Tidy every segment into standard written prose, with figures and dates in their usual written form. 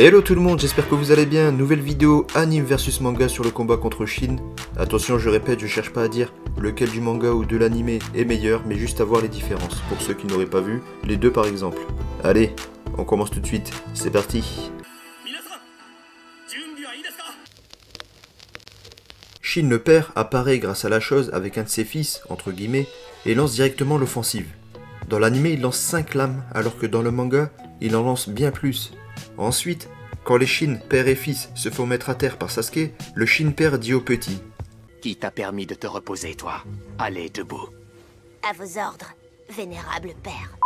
Hello tout le monde, j'espère que vous allez bien. Nouvelle vidéo anime versus manga sur le combat contre Shin. Attention, je répète, je cherche pas à dire lequel du manga ou de l'anime est meilleur, mais juste à voir les différences. Pour ceux qui n'auraient pas vu, les deux par exemple. Allez, on commence tout de suite, c'est parti. Shin le père apparaît grâce à la chose avec un de ses fils, entre guillemets, et lance directement l'offensive. Dans l'anime, il lance 5 lames, alors que dans le manga, il en lance bien plus. Ensuite, quand les Shin, père et fils, se font mettre à terre par Sasuke, le Shin père dit au petit: Qui t'a permis de te reposer, toi? Allez, debout. À vos ordres, vénérable père.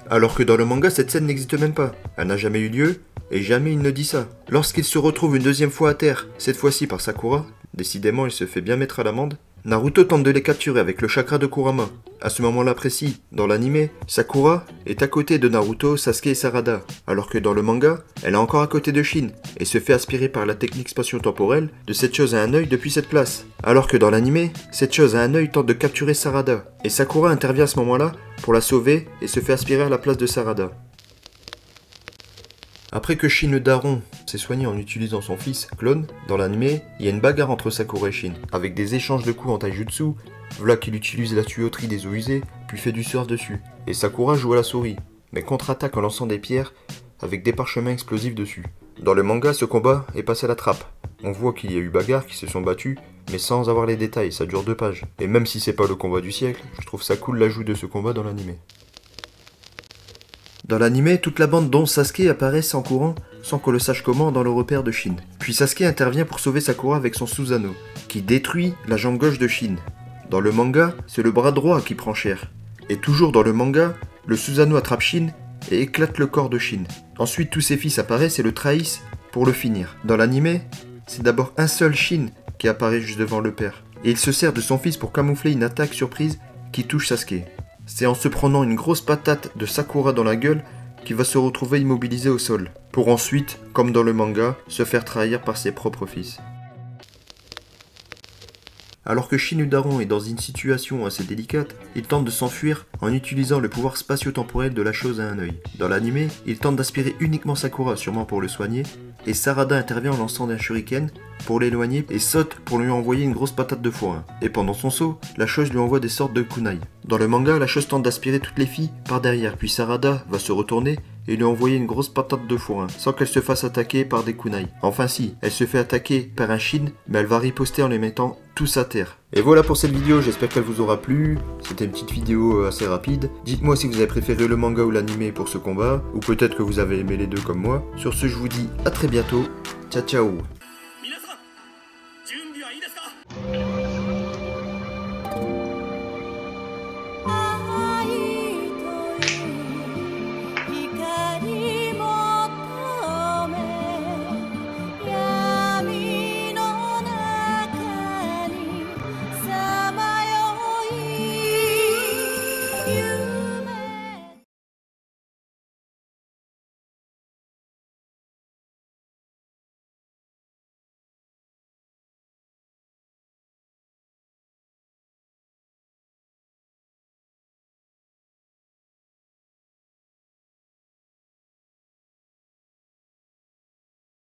Alors que dans le manga, cette scène n'existe même pas. Elle n'a jamais eu lieu, et jamais il ne dit ça. Lorsqu'il se retrouve une deuxième fois à terre, cette fois-ci par Sakura, décidément il se fait bien mettre à l'amende, Naruto tente de les capturer avec le chakra de Kurama. À ce moment-là précis, dans l'anime, Sakura est à côté de Naruto, Sasuke et Sarada, alors que dans le manga, elle est encore à côté de Shin, et se fait aspirer par la technique spatio-temporelle de cette chose à un œil depuis cette place. Alors que dans l'anime, cette chose à un œil tente de capturer Sarada, et Sakura intervient à ce moment-là pour la sauver et se fait aspirer à la place de Sarada. Après que Shin le daron s'est soigné en utilisant son fils, Clone, dans l'anime, il y a une bagarre entre Sakura et Shin, avec des échanges de coups en taijutsu, voilà qu'il utilise la tuyauterie des eaux usées, puis fait du surf dessus. Et Sakura joue à la souris, mais contre-attaque en lançant des pierres, avec des parchemins explosifs dessus. Dans le manga, ce combat est passé à la trappe. On voit qu'il y a eu bagarre, qui se sont battus, mais sans avoir les détails, ça dure 2 pages. Et même si c'est pas le combat du siècle, je trouve ça cool l'ajout de ce combat dans l'anime. Dans l'anime, toute la bande dont Sasuke apparaissent en courant sans qu'on le sache comment dans le repère de Shin. Puis Sasuke intervient pour sauver Sakura avec son Susanoo, qui détruit la jambe gauche de Shin. Dans le manga, c'est le bras droit qui prend cher. Et toujours dans le manga, le Susanoo attrape Shin et éclate le corps de Shin. Ensuite, tous ses fils apparaissent et le trahissent pour le finir. Dans l'anime, c'est d'abord un seul Shin qui apparaît juste devant le père. Et il se sert de son fils pour camoufler une attaque surprise qui touche Sasuke. C'est en se prenant une grosse patate de Sakura dans la gueule qu'il va se retrouver immobilisé au sol, pour ensuite, comme dans le manga, se faire trahir par ses propres fils. Alors que Shin Udaron est dans une situation assez délicate, il tente de s'enfuir en utilisant le pouvoir spatio-temporel de la chose à un œil. Dans l'anime, il tente d'aspirer uniquement Sakura, sûrement pour le soigner, et Sarada intervient en lançant un shuriken pour l'éloigner et saute pour lui envoyer une grosse patate de forain. Et pendant son saut, la chose lui envoie des sortes de kunai. Dans le manga, la chose tente d'aspirer toutes les filles par derrière, puis Sarada va se retourner et lui envoyer une grosse patate de forain, sans qu'elle se fasse attaquer par des kunai. Enfin si, elle se fait attaquer par un Shin, mais elle va riposter en les mettant tous à terre. Et voilà pour cette vidéo, j'espère qu'elle vous aura plu. C'était une petite vidéo assez rapide. Dites-moi si vous avez préféré le manga ou l'anime pour ce combat, ou peut-être que vous avez aimé les deux comme moi. Sur ce, je vous dis à très bientôt. Ciao ciao.